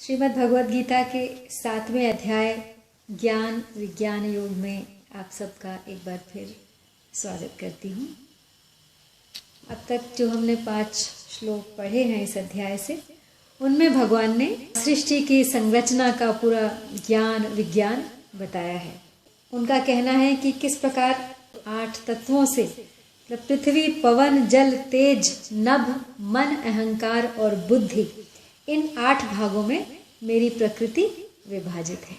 श्रीमद् भगवद गीता के 7वें अध्याय ज्ञान विज्ञान योग में आप सबका एक बार फिर स्वागत करती हूँ। अब तक जो हमने 5 श्लोक पढ़े हैं इस अध्याय से, उनमें भगवान ने सृष्टि की संरचना का पूरा ज्ञान विज्ञान बताया है। उनका कहना है कि किस प्रकार 8 तत्वों से पृथ्वी, पवन, जल, तेज, नभ, मन, अहंकार और बुद्धि, इन 8 भागों में मेरी प्रकृति विभाजित है।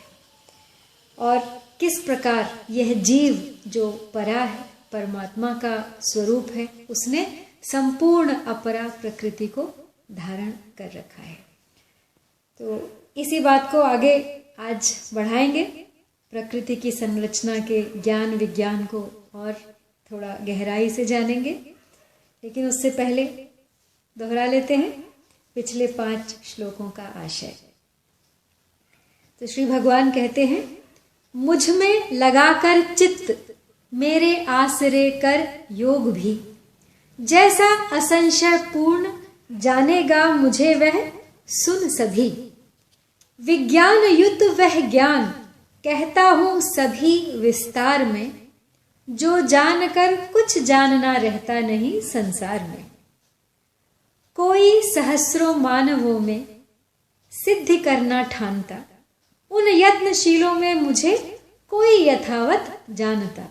और किस प्रकार यह जीव जो परा है, परमात्मा का स्वरूप है, उसने संपूर्ण अपरा प्रकृति को धारण कर रखा है। तो इसी बात को आगे आज बढ़ाएंगे, प्रकृति की संरचना के ज्ञान विज्ञान को और थोड़ा गहराई से जानेंगे। लेकिन उससे पहले दोहरा लेते हैं पिछले 5 श्लोकों का आशय। तो श्री भगवान कहते हैं, मुझ में लगाकर चित्त मेरे आश्रय कर योग भी, जैसा असंशय पूर्ण जानेगा मुझे वह सुन सभी। विज्ञान युक्त वह ज्ञान कहता हूं सभी विस्तार में, जो जानकर कुछ जानना रहता नहीं संसार में। कोई सहस्रों मानवों में सिद्धि करना ठानता, उन यत्नशीलों में मुझे कोई यथावत जानता।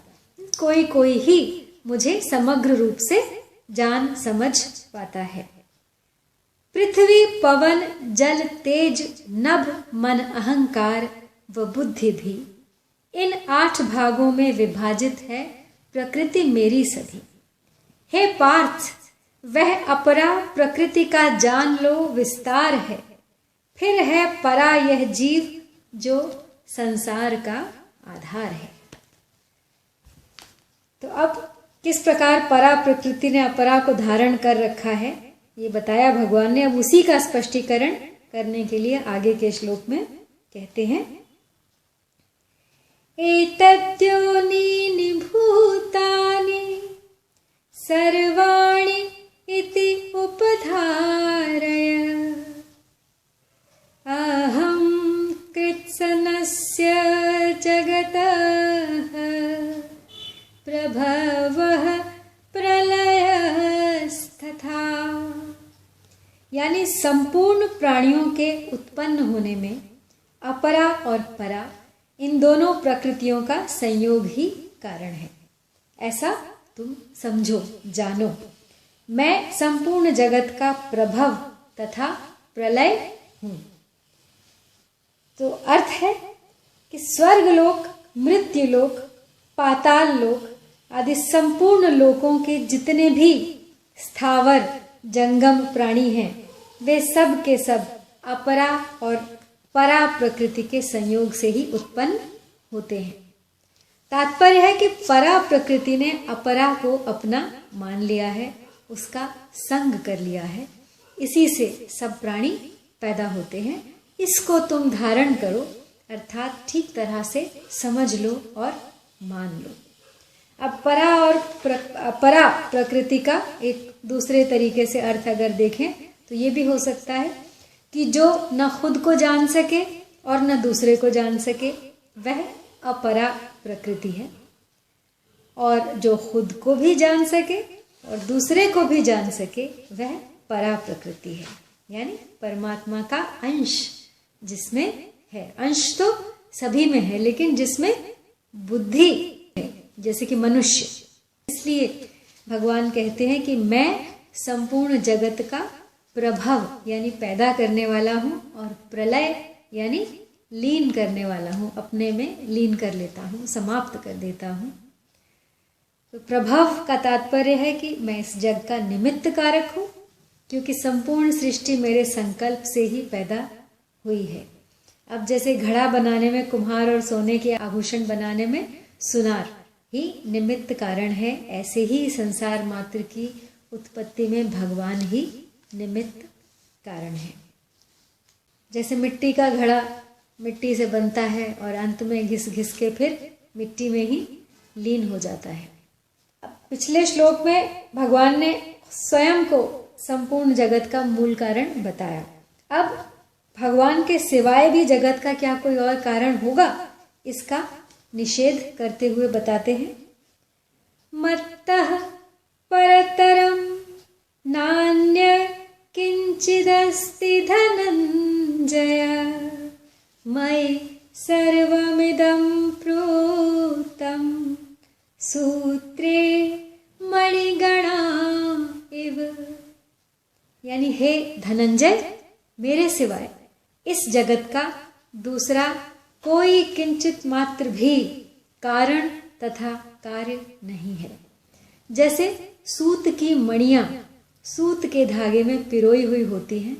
कोई कोई ही मुझे समग्र रूप से जान समझ पाता है। पृथ्वी, पवन, जल, तेज, नभ, मन, अहंकार व बुद्धि भी, इन 8 भागों में विभाजित है प्रकृति मेरी सभी। हे पार्थ, वह अपरा प्रकृति का जान लो विस्तार है। फिर है परा यह जीव जो संसार का आधार है। तो अब किस प्रकार परा प्रकृति ने अपरा को धारण कर रखा है, ये बताया भगवान ने। अब उसी का स्पष्टीकरण करने के लिए आगे के श्लोक में कहते हैं, एतद्योनीनि भूतानि सर्वाणि इति उपधारय, अहं कृत्स्नस्य जगतः प्रभवः प्रलयस्तथा। यानी संपूर्ण प्राणियों के उत्पन्न होने में अपरा और परा, इन दोनों प्रकृतियों का संयोग ही कारण है, ऐसा तुम समझो, जानो। मैं संपूर्ण जगत का प्रभव तथा प्रलय हूं। तो अर्थ है कि स्वर्गलोक, मृत्युलोक, पाताल लोक आदि संपूर्ण लोकों के जितने भी स्थावर जंगम प्राणी हैं, वे सब के सब अपरा और परा प्रकृति के संयोग से ही उत्पन्न होते हैं। तात्पर्य है कि परा प्रकृति ने अपरा को अपना मान लिया है, उसका संग कर लिया है। इसी से सब प्राणी पैदा होते हैं। इसको तुम धारण करो, अर्थात ठीक तरह से समझ लो और मान लो। अब परा और परा प्रकृति का एक दूसरे तरीके से अर्थ अगर देखें तो ये भी हो सकता है कि जो न खुद को जान सके और न दूसरे को जान सके, वह अपरा प्रकृति है। और जो खुद को भी जान सके और दूसरे को भी जान सके, वह परा प्रकृति है। यानी परमात्मा का अंश जिसमें है। अंश तो सभी में है, लेकिन जिसमें बुद्धि है, जैसे कि मनुष्य। इसलिए भगवान कहते हैं कि मैं संपूर्ण जगत का प्रभव यानी पैदा करने वाला हूँ, और प्रलय यानी लीन करने वाला हूँ, अपने में लीन कर लेता हूँ, समाप्त कर देता हूँ। तो प्रभव का तात्पर्य है कि मैं इस जग का निमित्त कारक हूँ, क्योंकि संपूर्ण सृष्टि मेरे संकल्प से ही पैदा हुई है। अब जैसे घड़ा बनाने में कुम्हार और सोने के आभूषण बनाने में सुनार ही निमित्त कारण है, ऐसे ही संसार मात्र की उत्पत्ति में भगवान ही निमित्त कारण है। जैसे मिट्टी का घड़ा मिट्टी से बनता है और अंत में घिस घिस के फिर मिट्टी में ही लीन हो जाता है। अब पिछले श्लोक में भगवान ने स्वयं को संपूर्ण जगत का मूल कारण बताया। अब भगवान के सिवाय भी जगत का क्या कोई और कारण होगा, इसका निषेध करते हुए बताते हैं। मत्तः परतरम नान्य किंचिदस्ति धनंजय मयि सर्वमिदं प्रोक्तं सूत्रे मणिगणा इव। यानी हे धनंजय, मेरे सिवाय इस जगत का दूसरा कोई किंचित मात्र भी कारण तथा कार्य नहीं है। जैसे सूत की मणियां सूत के धागे में पिरोई हुई होती हैं,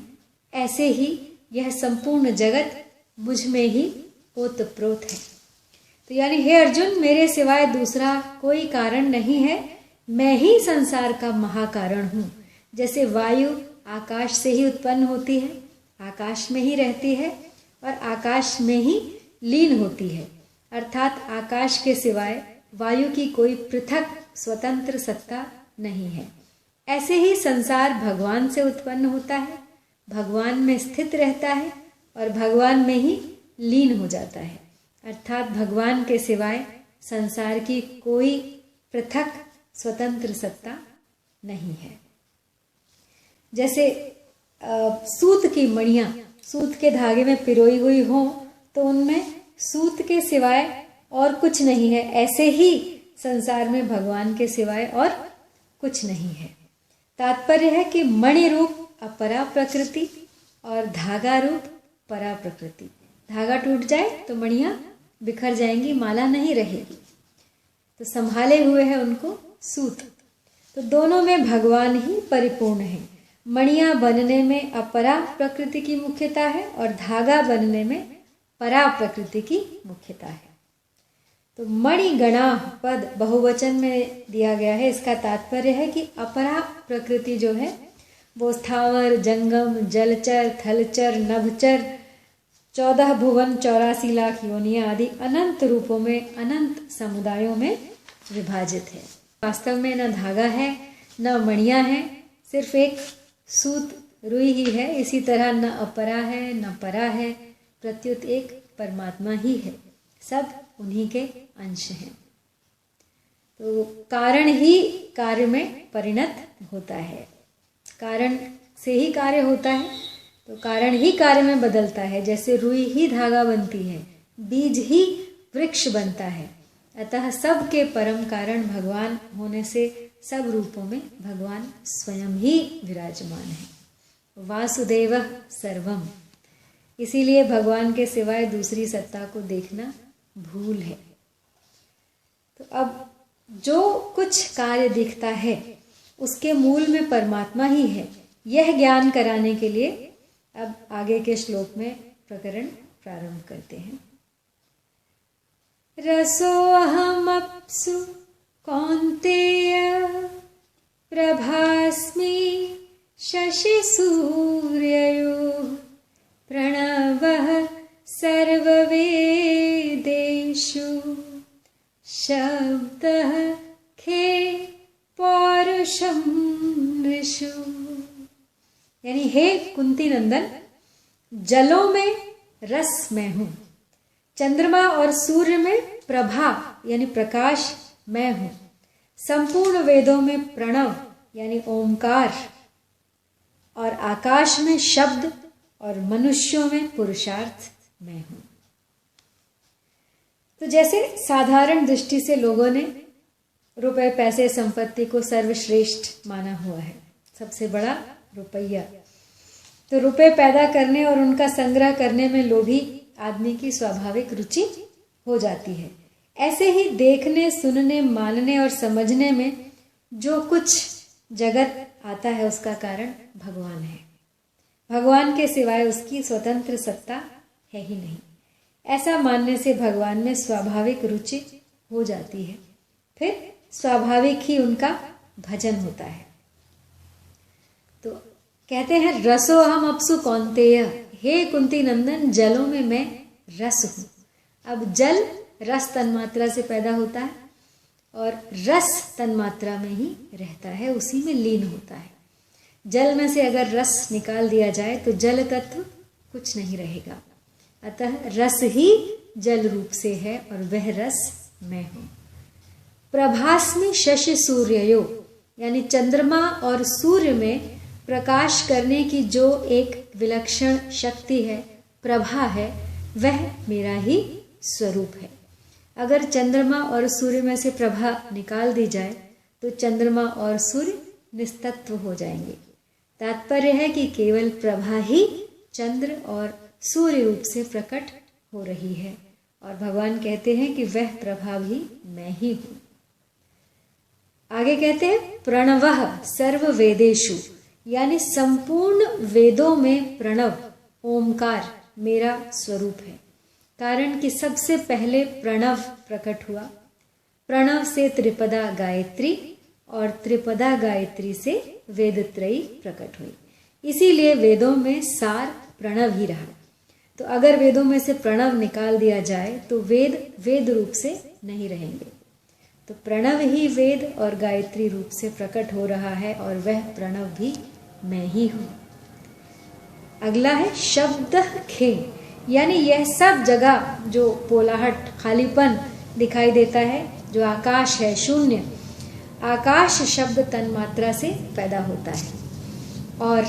ऐसे ही यह संपूर्ण जगत मुझ में ही ओतप्रोत है। तो यानी हे अर्जुन, मेरे सिवाय दूसरा कोई कारण नहीं है, मैं ही संसार का महाकारण हूँ। जैसे वायु आकाश से ही उत्पन्न होती है, आकाश में ही रहती है और आकाश में ही लीन होती है, अर्थात आकाश के सिवाय वायु की कोई पृथक स्वतंत्र सत्ता नहीं है। ऐसे ही संसार भगवान से उत्पन्न होता है, भगवान में स्थित रहता है और भगवान में ही लीन हो जाता है, अर्थात भगवान के सिवाय संसार की कोई पृथक स्वतंत्र सत्ता नहीं है। जैसे सूत की मणियां सूत के धागे में पिरोई हुई हो तो उनमें सूत के सिवाय और कुछ नहीं है, ऐसे ही संसार में भगवान के सिवाय और कुछ नहीं है। तात्पर्य है कि मणि रूप अपरा प्रकृति और धागा रूप परा प्रकृति। धागा टूट जाए तो मणियां बिखर जाएंगी, माला नहीं रहेगी, तो संभाले हुए है उनको सूत। तो दोनों में भगवान ही परिपूर्ण है। मणियां बनने में अपरा प्रकृति की मुख्यता है और धागा बनने में परा प्रकृति की मुख्यता है। तो मणिगणा पद बहुवचन में दिया गया है। इसका तात्पर्य है कि अपरा प्रकृति जो है वो स्थावर, जंगम, जलचर, थलचर, नभचर, 14 भुवन, 84 लाख योनियां आदि अनंत रूपों में, अनंत समुदायों में विभाजित है। वास्तव में न धागा है न मणियां हैं, सिर्फ एक सूत रुई ही है। इसी तरह न अपरा है न परा है, प्रत्युत एक परमात्मा ही है, सब उन्हीं के अंश हैं। तो कारण ही कार्य में परिणत होता है, कारण से ही कार्य होता है, तो कारण ही कार्य में बदलता है। जैसे रुई ही धागा बनती है, बीज ही वृक्ष बनता है, अतः सबके परम कारण भगवान होने से सब रूपों में भगवान स्वयं ही विराजमान है। वासुदेव सर्वम, इसीलिए भगवान के सिवाय दूसरी सत्ता को देखना भूल है। तो अब जो कुछ कार्य दिखता है उसके मूल में परमात्मा ही है, यह ज्ञान कराने के लिए अब आगे के श्लोक में प्रकरण प्रारंभ करते हैं। रसोऽहमप्सु कौन्तेय प्रभास्मि शशिसूर्ययोः प्रणवः सर्ववेदेषु शब्दः खे पौरुषं नृषु। यानी हे कुंती नंदन, जलों में रस मैं हूं, चंद्रमा और सूर्य में प्रभा यानी प्रकाश मैं हूं, संपूर्ण वेदों में प्रणव यानी ओंकार, और आकाश में शब्द और मनुष्यों में पुरुषार्थ मैं हूं। तो जैसे साधारण दृष्टि से लोगों ने रुपए, पैसे, संपत्ति को सर्वश्रेष्ठ माना हुआ है, सबसे बड़ा रुपया। तो रुपए पैदा करने और उनका संग्रह करने में लोभी आदमी की स्वाभाविक रुचि हो जाती है। ऐसे ही देखने, सुनने, मानने और समझने में जो कुछ जगत आता है उसका कारण भगवान है। भगवान के सिवाय उसकी स्वतंत्र सत्ता है ही नहीं। ऐसा मानने से भगवान में स्वाभाविक रुचि हो जाती है, फिर स्वाभाविक ही उनका भजन होता है। तो कहते हैं रसो अहम अपसु कौन्तेय, हे कुंती नंदन, जलों में मैं रस हूं। अब जल रस तन्मात्रा से पैदा होता है और रस तन्मात्रा में ही रहता है, उसी में लीन होता है। जल में से अगर रस निकाल दिया जाए तो जल तत्व कुछ नहीं रहेगा। अतः रस ही जल रूप से है और वह रस मैं हूं। प्रभास्मि शशि सूर्ययो, यानी चंद्रमा और सूर्य में प्रकाश करने की जो एक विलक्षण शक्ति है, प्रभा है, वह मेरा ही स्वरूप है। अगर चंद्रमा और सूर्य में से प्रभा निकाल दी जाए तो चंद्रमा और सूर्य निस्तत्व हो जाएंगे। तात्पर्य है कि केवल प्रभा ही चंद्र और सूर्य रूप से प्रकट हो रही है और भगवान कहते हैं कि वह प्रभा भी मैं ही हूं। आगे कहते हैं प्रणवः सर्व वेदेषु, यानी संपूर्ण वेदों में प्रणव ओमकार मेरा स्वरूप है। कारण कि सबसे पहले प्रणव प्रकट हुआ, प्रणव से त्रिपदा गायत्री और त्रिपदा गायत्री से वेदत्रयी प्रकट हुई। इसीलिए वेदों में सार प्रणव ही रहा। तो अगर वेदों में से प्रणव निकाल दिया जाए तो वेद वेद रूप से नहीं रहेंगे। तो प्रणव ही वेद और गायत्री रूप से प्रकट हो रहा है और वह प्रणव भी मैं ही हूं। अगला है शब्द खे, यानी यह सब जगह जो पोलाहट खालीपन दिखाई देता है, जो आकाश है शून्य, आकाश शब्द तन्मात्रा से पैदा होता है और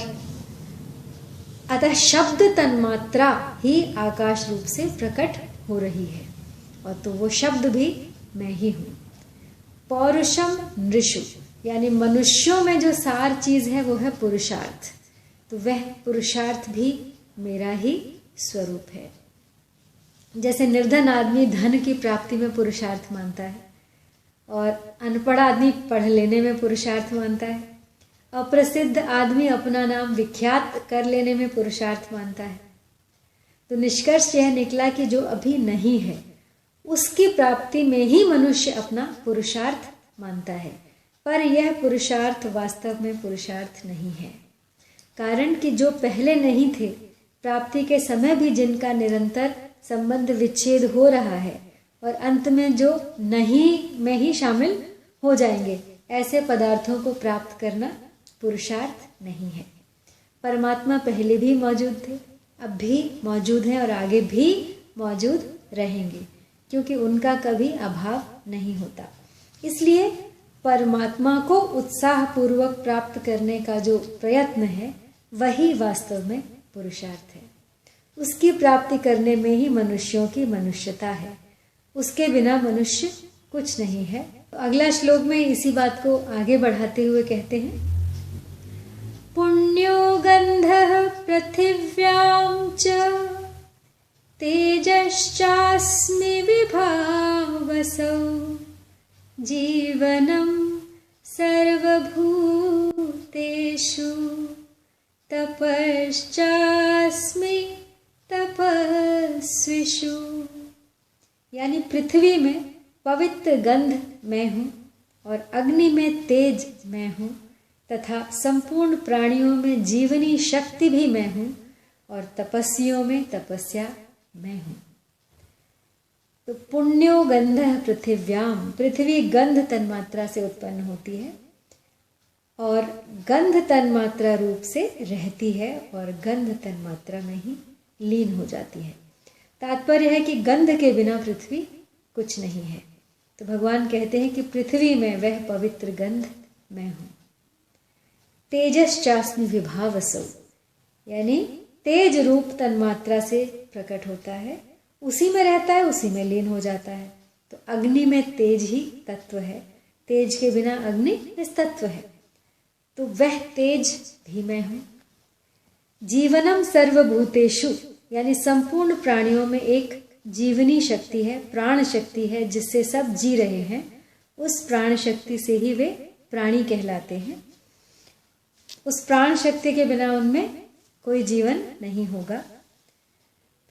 अतः शब्द तन्मात्रा ही आकाश रूप से प्रकट हो रही है और तो वो शब्द भी मैं ही हूं। पौरुषम नृषु, यानी मनुष्यों में जो सार चीज है वो है पुरुषार्थ, तो वह पुरुषार्थ भी मेरा ही स्वरूप है। जैसे निर्धन आदमी धन की प्राप्ति में पुरुषार्थ मानता है और अनपढ़ आदमी पढ़ लेने में पुरुषार्थ मानता है, अप्रसिद्ध आदमी अपना नाम विख्यात कर लेने में पुरुषार्थ मानता है। तो निष्कर्ष यह निकला कि जो अभी नहीं है उसकी प्राप्ति में ही मनुष्य अपना पुरुषार्थ मानता है, पर यह पुरुषार्थ वास्तव में पुरुषार्थ नहीं है। कारण कि जो पहले नहीं थे, प्राप्ति के समय भी जिनका निरंतर संबंध विच्छेद हो रहा है और अंत में जो नहीं में ही शामिल हो जाएंगे, ऐसे पदार्थों को प्राप्त करना पुरुषार्थ नहीं है। परमात्मा पहले भी मौजूद थे, अब भी मौजूद हैं और आगे भी मौजूद रहेंगे, क्योंकि उनका कभी अभाव नहीं होता। इसलिए परमात्मा को उत्साह पूर्वक प्राप्त करने का जो प्रयत्न है वही वास्तव में पुरुषार्थ है। उसकी प्राप्ति करने में ही मनुष्यों की मनुष्यता है, उसके बिना मनुष्य कुछ नहीं है। तो अगला श्लोक में इसी बात को आगे बढ़ाते हुए कहते हैं, पुण्यो गंधः पृथिव्यां च तेजश्चास्मि विभावसौ जीवनं सर्वभूतेषु तपश्चास्मि तपस्विषु, यानी पृथ्वी में पवित्र गंध मैं हूँ और अग्नि में तेज मैं हूँ तथा संपूर्ण प्राणियों में जीवनी शक्ति भी मैं हूँ और तपस्वियों में तपस्या मैं हूँ। तो पुण्यो गंधः पृथिव्याम, पृथ्वी गंध तन्मात्रा से उत्पन्न होती है और गंध तन्मात्रा रूप से रहती है और गंध तन्मात्रा में ही लीन हो जाती है। तात्पर्य है कि गंध के बिना पृथ्वी कुछ नहीं है। तो भगवान कहते हैं कि पृथ्वी में वह पवित्र गंध मैं हूँ। तेजश्चास्मि विभावसौ, यानी तेज रूप तन्मात्रा से प्रकट होता है, उसी में रहता है, उसी में लीन हो जाता है। तो अग्नि में तेज ही तत्व है, तेज के बिना अग्नि निस्तत्व है, तो वह तेज भी मैं हूं। जीवनम सर्वभूतेषु, यानी संपूर्ण प्राणियों में एक जीवनी शक्ति है, प्राण शक्ति है, जिससे सब जी रहे हैं। उस प्राण शक्ति से ही वे प्राणी कहलाते हैं। उस प्राण शक्ति के बिना उनमें कोई जीवन नहीं होगा।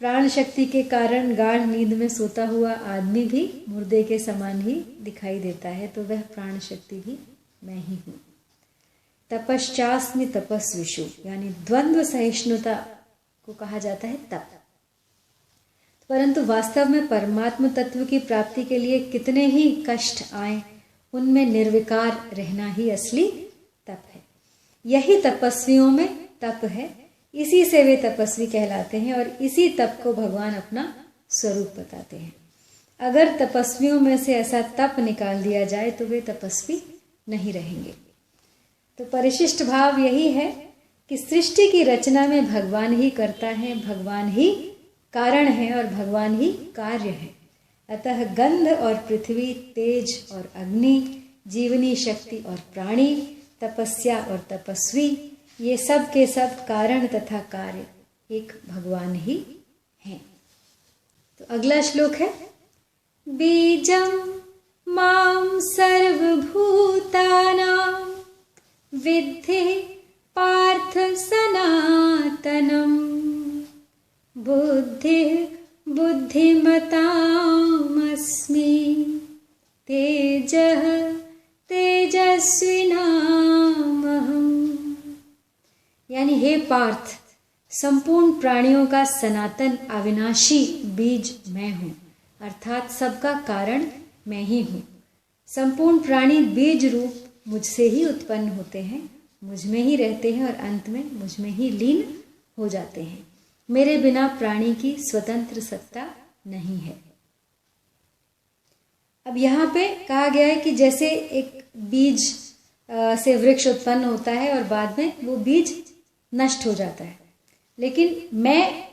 प्राण शक्ति के कारण गाढ़ नींद में सोता हुआ आदमी भी मुर्दे के समान ही दिखाई देता है, तो वह प्राण शक्ति भी मैं ही हूँ। तपश्चास्मि तपस्विषु, यानी द्वंद्व सहिष्णुता को कहा जाता है तप। परंतु वास्तव में परमात्म तत्व की प्राप्ति के लिए कितने ही कष्ट आए, उनमें निर्विकार रहना ही असली तप है। यही तपस्वियों में तप है, इसी से वे तपस्वी कहलाते हैं और इसी तप को भगवान अपना स्वरूप बताते हैं। अगर तपस्वियों में से ऐसा तप निकाल दिया जाए तो वे तपस्वी नहीं रहेंगे। तो परिशिष्ट भाव यही है कि सृष्टि की रचना में भगवान ही करता है, भगवान ही कारण है और भगवान ही कार्य है। अतः गंध और पृथ्वी, तेज और अग्नि, जीवनी शक्ति और प्राणी, तपस्या और तपस्वी, ये सब के सब कारण तथा कार्य एक भगवान ही हैं। तो अगला श्लोक है, बीजं मां सर्वभूतानां विद्धि पार्थ सनातनं, बुद्धिमतामस्मि तेजः तेजस्विनामहम्। यानी हे पार्थ, संपूर्ण प्राणियों का सनातन अविनाशी बीज मैं हूँ, अर्थात सबका कारण मैं ही हूँ। संपूर्ण प्राणी बीज रूप मुझसे ही उत्पन्न होते हैं, मुझ में ही रहते हैं और अंत में मुझ में ही लीन हो जाते हैं। मेरे बिना प्राणी की स्वतंत्र सत्ता नहीं है। अब यहाँ पे कहा गया है कि जैसे एक बीज से वृक्ष उत्पन्न होता है और बाद में वो बीज नष्ट हो जाता है, लेकिन मैं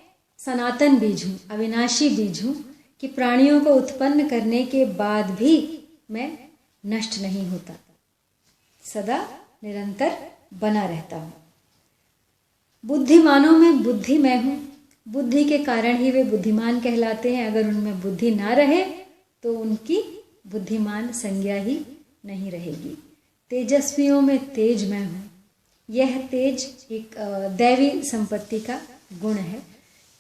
सनातन बीज हूँ, अविनाशी बीज हूँ कि प्राणियों को उत्पन्न करने के बाद भी मैं नष्ट नहीं होता, सदा निरंतर बना रहता हूँ। बुद्धिमानों में बुद्धि मैं हूँ, बुद्धि के कारण ही वे बुद्धिमान कहलाते हैं। अगर उनमें बुद्धि ना रहे तो उनकी बुद्धिमान संज्ञा ही नहीं रहेगी। तेजस्वियों में तेज मैं हूँ, यह तेज एक दैवी संपत्ति का गुण है।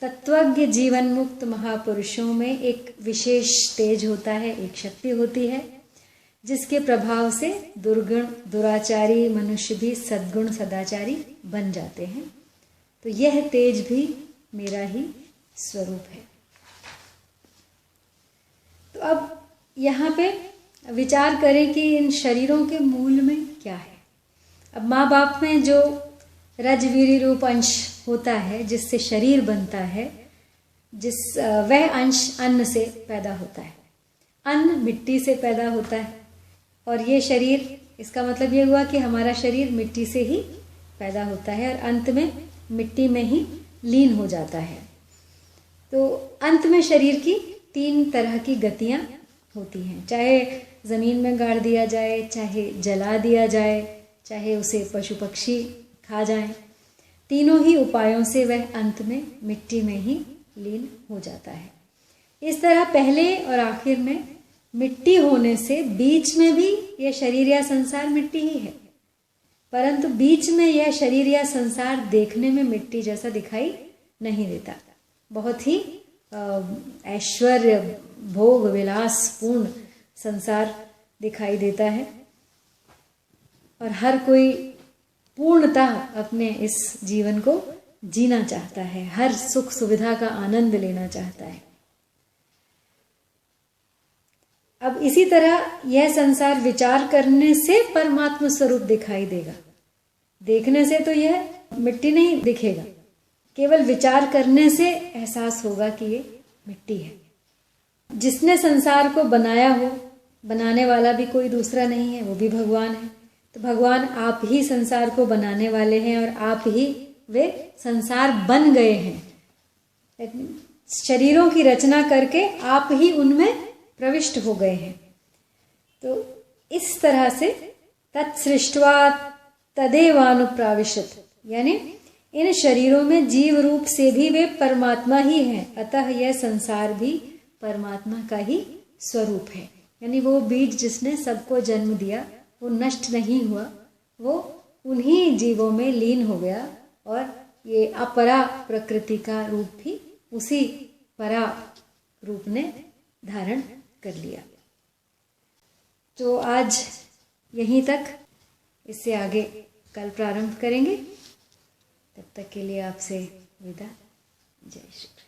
तत्वज्ञ जीवन मुक्त महापुरुषों में एक विशेष तेज होता है, एक शक्ति होती है जिसके प्रभाव से दुर्गुण दुराचारी मनुष्य भी सद्गुण सदाचारी बन जाते हैं। तो यह तेज भी मेरा ही स्वरूप है। तो अब यहाँ पे विचार करें कि इन शरीरों के मूल में क्या है। अब माँ बाप में जो रजवीरी रूप अंश होता है जिससे शरीर बनता है, वह अंश अन्न से पैदा होता है। अन्न मिट्टी से पैदा होता है और ये शरीर, इसका मतलब ये हुआ कि हमारा शरीर मिट्टी से ही पैदा होता है और अंत में मिट्टी में ही लीन हो जाता है। तो अंत में शरीर की 3 तरह की गतियाँ होती हैं, चाहे ज़मीन में गाड़ दिया जाए, चाहे जला दिया जाए, चाहे उसे पशु पक्षी खा जाएं। तीनों ही उपायों से वह अंत में मिट्टी में ही लीन हो जाता है। इस तरह पहले और आखिर में मिट्टी होने से बीच में भी यह शरीर या संसार मिट्टी ही है, परंतु बीच में यह शरीर या संसार देखने में मिट्टी जैसा दिखाई नहीं देता। बहुत ही ऐश्वर्य भोग विलास पूर्ण संसार दिखाई देता है और हर कोई पूर्णतः अपने इस जीवन को जीना चाहता है, हर सुख सुविधा का आनंद लेना चाहता है। अब इसी तरह यह संसार विचार करने से परमात्मा स्वरूप दिखाई देगा। देखने से तो यह मिट्टी नहीं दिखेगा, केवल विचार करने से एहसास होगा कि ये मिट्टी है। जिसने संसार को बनाया हो, बनाने वाला भी कोई दूसरा नहीं है, वो भी भगवान है। तो भगवान आप ही संसार को बनाने वाले हैं और आप ही वे संसार बन गए हैं। शरीरों की रचना करके आप ही उनमें प्रविष्ट हो गए हैं। तो इस तरह से तत्सृष्ट्वा तदेवानुप्राविशत, यानी इन शरीरों में जीव रूप से भी वे परमात्मा ही हैं। अतः यह संसार भी परमात्मा का ही स्वरूप है। यानी वो बीज जिसने सबको जन्म दिया वो नष्ट नहीं हुआ, वो उन्हीं जीवों में लीन हो गया और ये अपरा प्रकृति का रूप भी उसी परा रूप ने धारण कर लिया। तो आज यहीं तक, इससे आगे कल प्रारंभ करेंगे। तब तक के लिए आपसे विदा। जय श्री कृष्ण।